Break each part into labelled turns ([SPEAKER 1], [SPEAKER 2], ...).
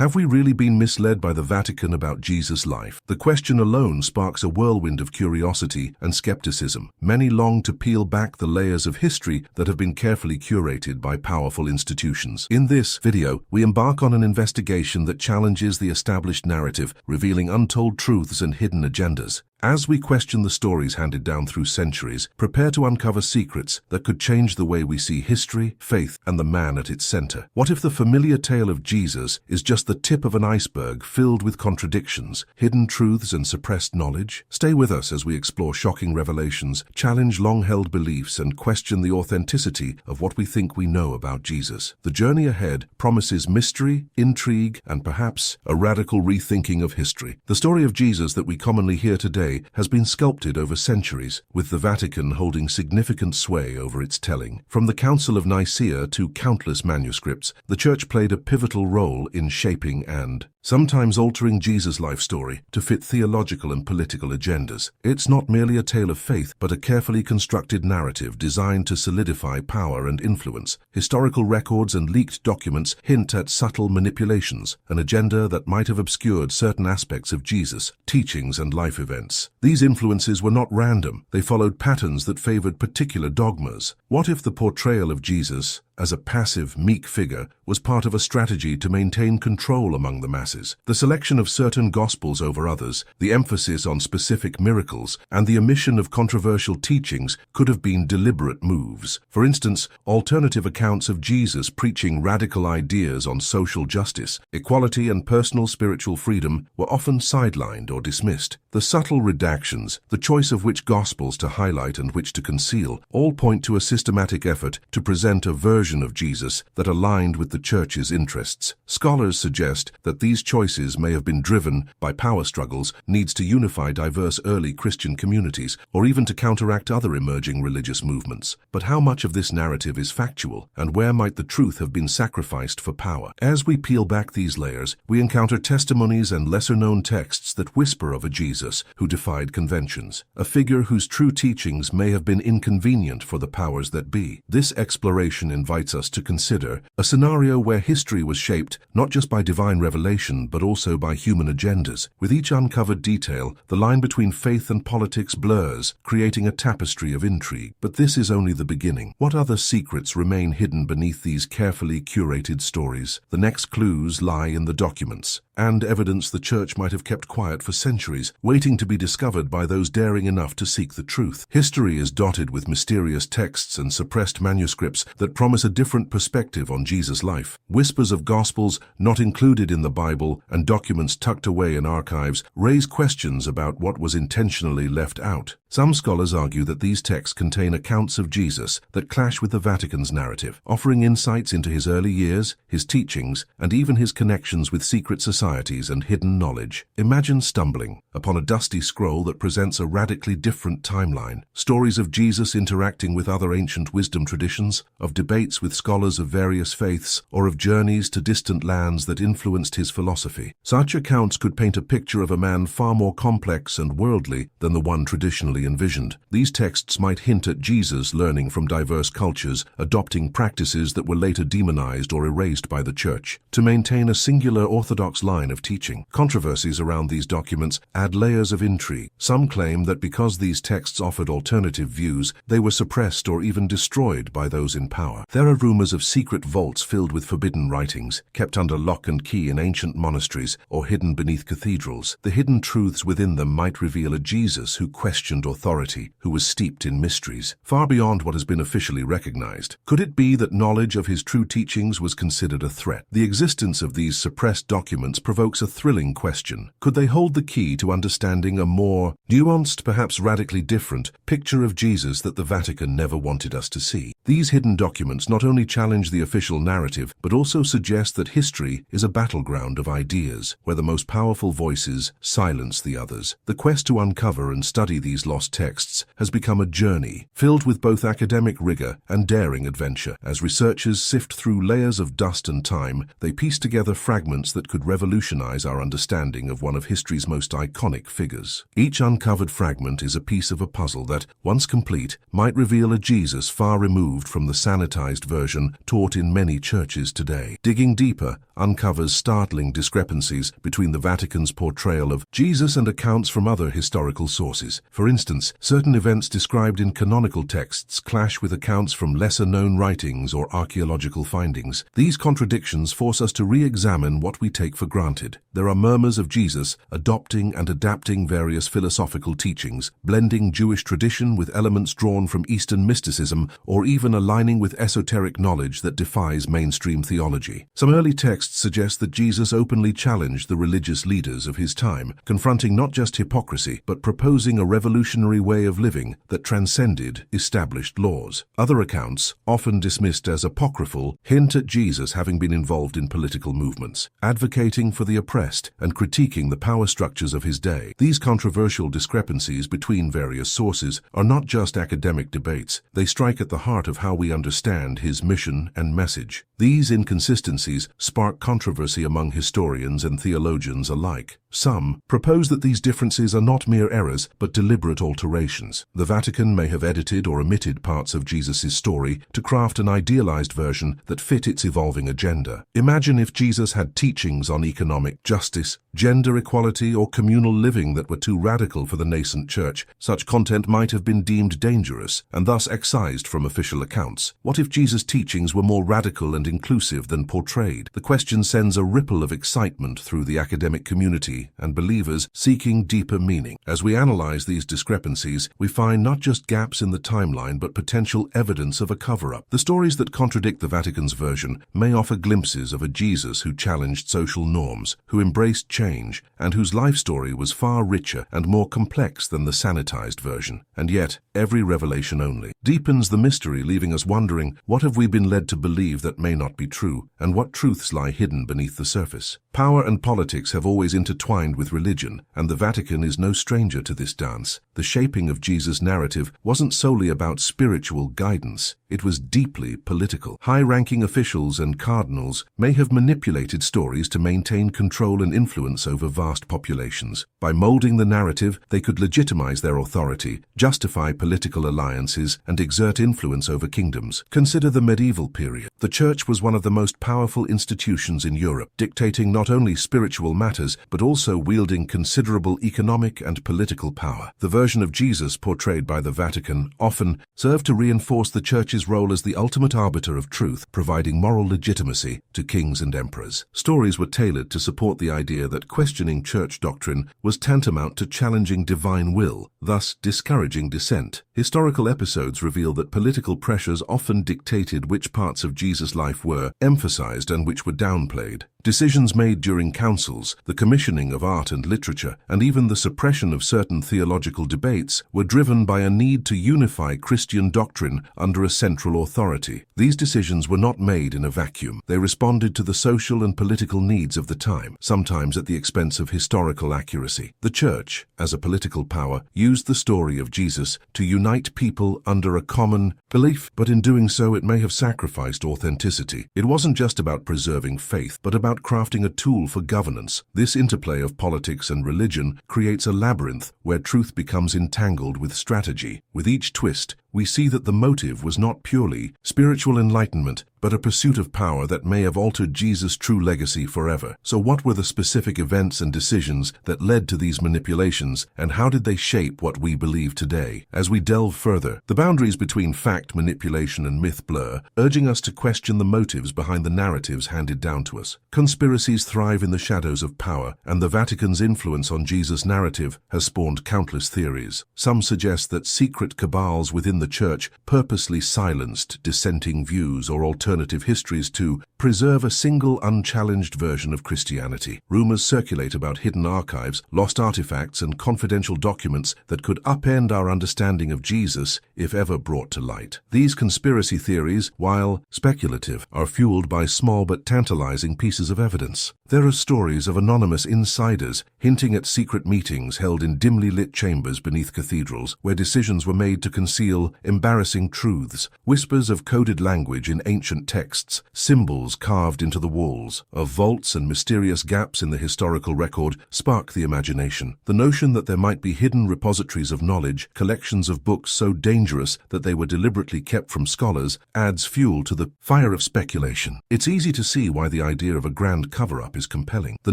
[SPEAKER 1] Have we really been misled by the Vatican about Jesus' life? The question alone sparks a whirlwind of curiosity and skepticism. Many long to peel back the layers of history that have been carefully curated by powerful institutions. In this video, we embark on an investigation that challenges the established narrative, revealing untold truths and hidden agendas. As we question the stories handed down through centuries, prepare to uncover secrets that could change the way we see history, faith, and the man at its center. What if the familiar tale of Jesus is just the tip of an iceberg filled with contradictions, hidden truths, and suppressed knowledge? Stay with us as we explore shocking revelations, challenge long-held beliefs, and question the authenticity of what we think we know about Jesus. The journey ahead promises mystery, intrigue, and perhaps a radical rethinking of history. The story of Jesus that we commonly hear today has been sculpted over centuries, with the Vatican holding significant sway over its telling. From the Council of Nicaea to countless manuscripts, the Church played a pivotal role in shaping and sometimes altering Jesus' life story to fit theological and political agendas. It's not merely a tale of faith, but a carefully constructed narrative designed to solidify power and influence. Historical records and leaked documents hint at subtle manipulations, an agenda that might have obscured certain aspects of Jesus' teachings and life events. These influences were not random. They followed patterns that favored particular dogmas. What if the portrayal of Jesus as a passive, meek figure was part of a strategy to maintain control among the masses? The selection of certain gospels over others, the emphasis on specific miracles, and the omission of controversial teachings could have been deliberate moves. For instance, alternative accounts of Jesus preaching radical ideas on social justice, equality, and personal spiritual freedom were often sidelined or dismissed. The subtle redactions, the choice of which gospels to highlight and which to conceal, all point to a systematic effort to present a version of Jesus that aligned with the Church's interests. Scholars suggest that these choices may have been driven by power struggles, needs to unify diverse early Christian communities, or even to counteract other emerging religious movements. But how much of this narrative is factual, and where might the truth have been sacrificed for power? As we peel back these layers, we encounter testimonies and lesser-known texts that whisper of a Jesus who defied conventions, a figure whose true teachings may have been inconvenient for the powers that be. This exploration invites us to consider a scenario where history was shaped not just by divine revelation but also by human agendas. With each uncovered detail, the line between faith and politics blurs, creating a tapestry of intrigue. But this is only the beginning. What other secrets remain hidden beneath these carefully curated stories? The next clues lie in the documents and evidence the Church might have kept quiet for centuries, waiting to be discovered by those daring enough to seek the truth. History is dotted with mysterious texts and suppressed manuscripts that promise a different perspective on Jesus' life. Whispers of gospels not included in the Bible and documents tucked away in archives raise questions about what was intentionally left out. Some scholars argue that these texts contain accounts of Jesus that clash with the Vatican's narrative, offering insights into his early years, his teachings, and even his connections with secret societies and hidden knowledge. Imagine stumbling upon a dusty scroll that presents a radically different timeline. Stories of Jesus interacting with other ancient wisdom traditions, of debates with scholars of various faiths, or of journeys to distant lands that influenced his philosophy. Such accounts could paint a picture of a man far more complex and worldly than the one traditionally envisioned. These texts might hint at Jesus learning from diverse cultures, adopting practices that were later demonized or erased by the Church, to maintain a singular orthodox line of teaching. Controversies around these documents add layers of intrigue. Some claim that because these texts offered alternative views, they were suppressed or even destroyed by those in power. There are rumors of secret vaults filled with forbidden writings, kept under lock and key in ancient monasteries or hidden beneath cathedrals. The hidden truths within them might reveal a Jesus who questioned authority, who was steeped in mysteries, far beyond what has been officially recognized. Could it be that knowledge of his true teachings was considered a threat? The existence of these suppressed documents provokes a thrilling question. Could they hold the key to understanding a more nuanced, perhaps radically different, picture of Jesus that the Vatican never wanted us to see? These hidden documents not only challenge the official narrative, but also suggest that history is a battleground of ideas, where the most powerful voices silence the others. The quest to uncover and study these lost lost texts has become a journey filled with both academic rigor and daring adventure. As researchers sift through layers of dust and time, they piece together fragments that could revolutionize our understanding of one of history's most iconic figures. Each uncovered fragment is a piece of a puzzle that, once complete, might reveal a Jesus far removed from the sanitized version taught in many churches today. Digging deeper uncovers startling discrepancies between the Vatican's portrayal of Jesus and accounts from other historical sources. For instance, certain events described in canonical texts clash with accounts from lesser-known writings or archaeological findings. These contradictions force us to re-examine what we take for granted. There are murmurs of Jesus adopting and adapting various philosophical teachings, blending Jewish tradition with elements drawn from Eastern mysticism, or even aligning with esoteric knowledge that defies mainstream theology. Some early texts suggest that Jesus openly challenged the religious leaders of his time, confronting not just hypocrisy, but proposing a revolutionary way of living that transcended established laws. Other accounts, often dismissed as apocryphal, hint at Jesus having been involved in political movements, advocating for the oppressed and critiquing the power structures of his day. These controversial discrepancies between various sources are not just academic debates. They strike at the heart of how we understand his mission and message. These inconsistencies spark controversy among historians and theologians alike. Some propose that these differences are not mere errors, but deliberate alterations. The Vatican may have edited or omitted parts of Jesus' story to craft an idealized version that fit its evolving agenda. Imagine if Jesus had teachings on economic justice, gender equality, or communal living that were too radical for the nascent church. Such content might have been deemed dangerous and thus excised from official accounts. What if Jesus' teachings were more radical and inclusive than portrayed? The question sends a ripple of excitement through the academic community and believers seeking deeper meaning. As we analyze these discrepancies, we find not just gaps in the timeline but potential evidence of a cover-up. The stories that contradict the Vatican's version may offer glimpses of a Jesus who challenged social norms, who embraced change, and whose life story was far richer and more complex than the sanitized version. And yet, every revelation only deepens the mystery, leaving us wondering, what have we been led to believe that may not be true, and what truths lie hidden beneath the surface? Power and politics have always intertwined with religion, and the Vatican is no stranger to this dance. The shaping of Jesus' narrative wasn't solely about spiritual guidance. It was deeply political. High-ranking officials and cardinals may have manipulated stories to maintain control and influence over vast populations. By molding the narrative, they could legitimize their authority, justify political alliances, and exert influence over kingdoms. Consider the medieval period. The Church was one of the most powerful institutions in Europe, dictating not only spiritual matters, but also wielding considerable economic and political power. The version of Jesus portrayed by the Vatican often served to reinforce the Church's role as the ultimate arbiter of truth, providing moral legitimacy to kings and emperors. Stories were tailored to support the idea that questioning church doctrine was tantamount to challenging divine will, thus discouraging dissent. Historical episodes reveal that political pressures often dictated which parts of Jesus' life were emphasized and which were downplayed. Decisions made during councils, the commissioning of art and literature, and even the suppression of certain theological debates were driven by a need to unify Christian doctrine under a central authority. These decisions were not made in a vacuum. They responded to the social and political needs of the time, sometimes at the expense of historical accuracy. The Church, as a political power, used the story of Jesus to unite people under a common belief, but in doing so it may have sacrificed authenticity. It wasn't just about preserving faith, but about crafting a tool for governance. This interplay of politics and religion creates a labyrinth where truth becomes entangled with strategy. With each twist, we see that the motive was not purely spiritual enlightenment, but a pursuit of power that may have altered Jesus' true legacy forever. So what were the specific events and decisions that led to these manipulations, and how did they shape what we believe today? As we delve further, the boundaries between fact, manipulation, and myth blur, urging us to question the motives behind the narratives handed down to us. Conspiracies thrive in the shadows of power, and the Vatican's influence on Jesus' narrative has spawned countless theories. Some suggest that secret cabals within the Church purposely silenced dissenting views or alternative alternative histories to preserve a single unchallenged version of Christianity. Rumors circulate about hidden archives, lost artifacts, and confidential documents that could upend our understanding of Jesus if ever brought to light. These conspiracy theories, while speculative, are fueled by small but tantalizing pieces of evidence. There are stories of anonymous insiders hinting at secret meetings held in dimly lit chambers beneath cathedrals where decisions were made to conceal embarrassing truths, whispers of coded language in ancient texts, symbols carved into the walls, of vaults and mysterious gaps in the historical record spark the imagination. The notion that there might be hidden repositories of knowledge, collections of books so dangerous that they were deliberately kept from scholars, adds fuel to the fire of speculation. It's easy to see why the idea of a grand cover-up is compelling. The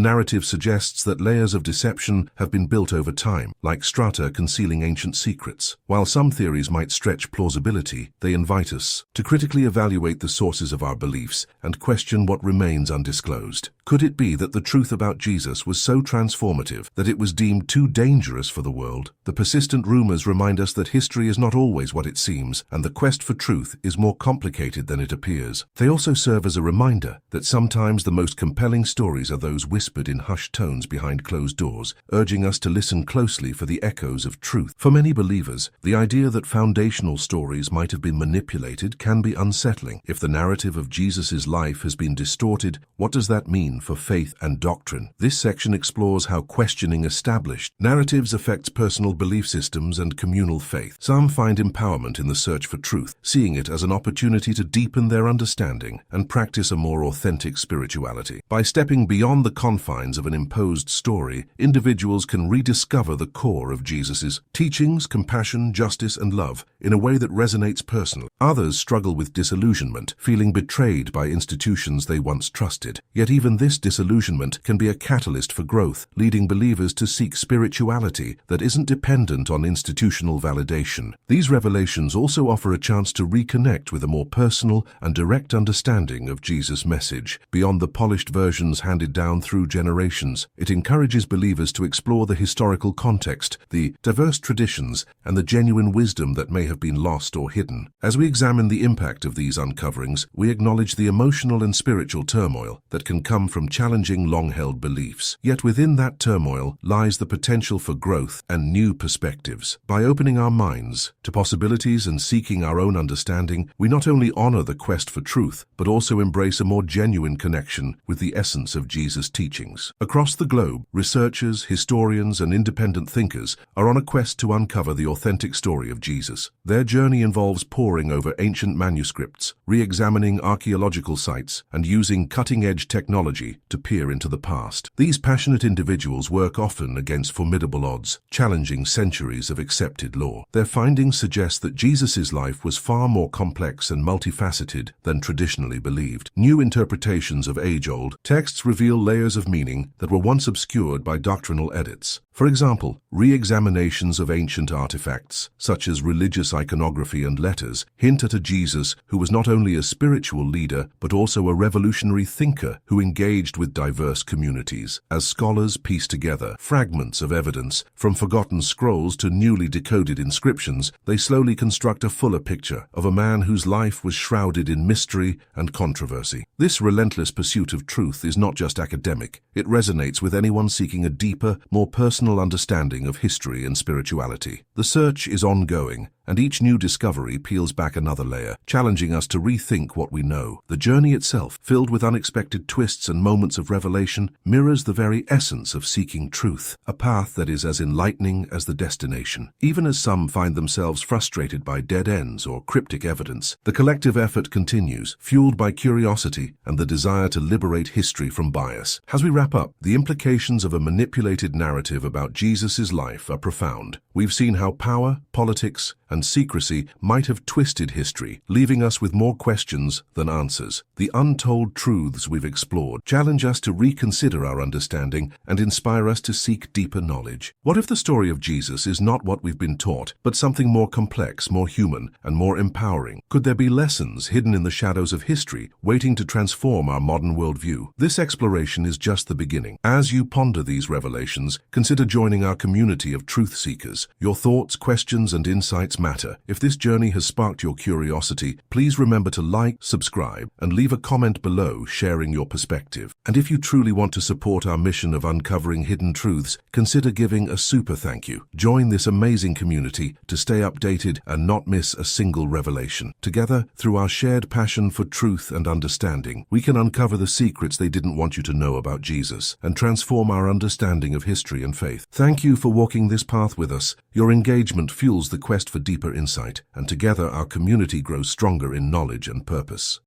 [SPEAKER 1] narrative suggests that layers of deception have been built over time, like strata concealing ancient secrets. While some theories might stretch plausibility, they invite us to critically evaluate the sources of our beliefs and question what remains undisclosed. Could it be that the truth about Jesus was so transformative that it was deemed too dangerous for the world? The persistent rumors remind us that history is not always what it seems, and the quest for truth is more complicated than it appears. They also serve as a reminder that sometimes the most compelling stories are those whispered in hushed tones behind closed doors, urging us to listen closely for the echoes of truth. For many believers, the idea that foundational stories might have been manipulated can be unsettling. If the narrative of Jesus' life has been distorted, what does that mean for faith and doctrine? This section explores how questioning established narratives affects personal belief systems and communal faith. Some find empowerment in the search for truth, seeing it as an opportunity to deepen their understanding and practice a more authentic spirituality. By stepping beyond the confines of an imposed story, individuals can rediscover the core of Jesus' teachings, compassion, justice, and love in a way that resonates personally. Others struggle with disillusionment, feeling betrayed by institutions they once trusted. Yet even this disillusionment can be a catalyst for growth, leading believers to seek spirituality that isn't dependent on institutional validation. These revelations also offer a chance to reconnect with a more personal and direct understanding of Jesus' message. Beyond the polished versions handed down through generations, it encourages believers to explore the historical context, the diverse traditions, and the genuine wisdom that may have been lost or hidden. As we examine the impact of these uncoverings, we acknowledge the emotional and spiritual turmoil that can come from challenging long-held beliefs. Yet within that turmoil lies the potential for growth and new perspectives. By opening our minds to possibilities and seeking our own understanding, we not only honor the quest for truth, but also embrace a more genuine connection with the essence of Jesus' teachings. Across the globe, researchers, historians, and independent thinkers are on a quest to uncover the authentic story of Jesus. Their journey involves poring over ancient manuscripts, re-examining archaeological sites, and using cutting-edge technology to peer into the past. These passionate individuals work often against formidable odds, challenging centuries of accepted lore. Their findings suggest that Jesus' life was far more complex and multifaceted than traditionally believed. New interpretations of age-old texts reveal layers of meaning that were once obscured by doctrinal edits. For example, re-examinations of ancient artifacts, such as religious iconography and letters, hint at a Jesus who was not only a spiritual leader, but also a revolutionary thinker who engaged with diverse communities. As scholars piece together fragments of evidence, from forgotten scrolls to newly decoded inscriptions, they slowly construct a fuller picture of a man whose life was shrouded in mystery and controversy. This relentless pursuit of truth is not just academic, it resonates with anyone seeking a deeper, more personal understanding of history and spirituality. The search is ongoing, and each new discovery peels back another layer, challenging us to rethink what we know. The journey itself, filled with unexpected twists and moments of revelation, mirrors the very essence of seeking truth, a path that is as enlightening as the destination. Even as some find themselves frustrated by dead ends or cryptic evidence, the collective effort continues, fueled by curiosity and the desire to liberate history from bias. As we wrap up, the implications of a manipulated narrative about Jesus' life are profound. We've seen how power, politics, and secrecy might have twisted history, leaving us with more questions than answers. The untold truths we've explored challenge us to reconsider our understanding and inspire us to seek deeper knowledge. What if the story of Jesus is not what we've been taught, but something more complex, more human, and more empowering? Could there be lessons hidden in the shadows of history, waiting to transform our modern worldview? This exploration is just the beginning. As you ponder these revelations, consider joining our community of truth seekers. Your thoughts, questions, and insights matter. If this journey has sparked your curiosity, please remember to like, subscribe, and leave a comment below sharing your perspective. And if you truly want to support our mission of uncovering hidden truths, consider giving a super thank you. Join this amazing community to stay updated and not miss a single revelation. Together, through our shared passion for truth and understanding, we can uncover the secrets they didn't want you to know about Jesus and transform our understanding of history and faith. Thank you for walking this path with us. Your engagement fuels the quest for deeper insight, and together our community grows stronger in knowledge and purpose.